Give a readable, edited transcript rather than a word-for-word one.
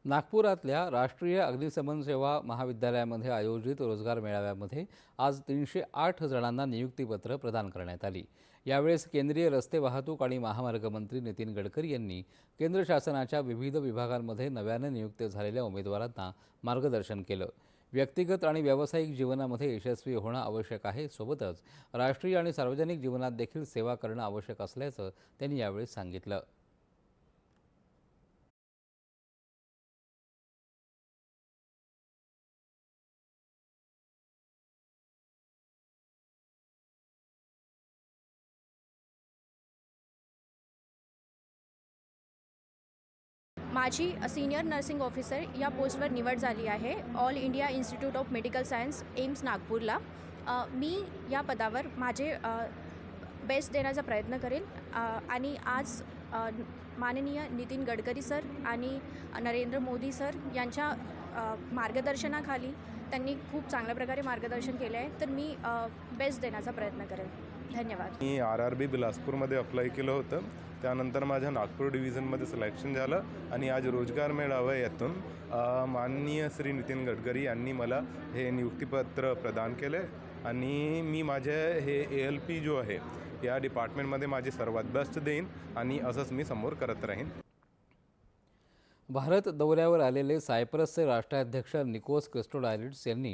नागपुरातल्या राष्ट्रीय अग्निशमन सेवा महाविद्यालयामध्ये आयोजित रोजगार मेळाव्यामध्ये आज 308 जणांना नियुक्तीपत्र प्रदान करण्यात आली। यावेळेस केंद्रीय रस्ते वाहतूक आणि महामार्ग मंत्री नितीन गडकरी यांनी केंद्र शासनाच्या विविध विभागांमध्ये नव्याने नियुक्त झालेल्या उमेदवारांना मार्गदर्शन केलं। व्यक्तिगत आणि व्यावसायिक जीवनामध्ये यशस्वी होणं आवश्यक आहे, सोबतच राष्ट्रीय आणि सार्वजनिक जीवनात देखील सेवा करणं आवश्यक असल्याचं त्यांनी यावेळी सांगितलं। माझी सीनियर नर्सिंग ऑफिसर या पोस्टवर निवड झाली आहे all India institute of medical science AIIMS नागपूरला। मी या पदावर माझे बेस्ट देण्याचा प्रयत्न करेन आणि आज माननीय नितीन गडकरी सर आणि नरेंद्र मोदी सर यांच्या मार्गदर्शनाखाली त्यांनी खूप चांगल्या प्रकारे मार्गदर्शन केले आहे, तर मी बेस्ट देण्याचा प्रयत्न करेन। धन्यवाद। मी RRB बिलासपूरमध्ये अप्लाय केलं होतं, त्यानंतर माझ्या नागपूर डिव्हिजनमध्ये सिलेक्शन झालं आणि आज रोजगार मेळाव्यातून माननीय श्री नितीन गडकरी यांनी मला हे नियुक्तीपत्र प्रदान केले आणि मी माझे हे ALP जो आहे या डिपार्टमेंटमध्ये माझे सर्वात बेस्ट देईन आणि असंच मी समोर करत राहीन। भारत दौऱ्यावर आलेले सायप्रसचे राष्ट्राध्यक्ष निकोस क्रिस्टोडायलिड्स यांनी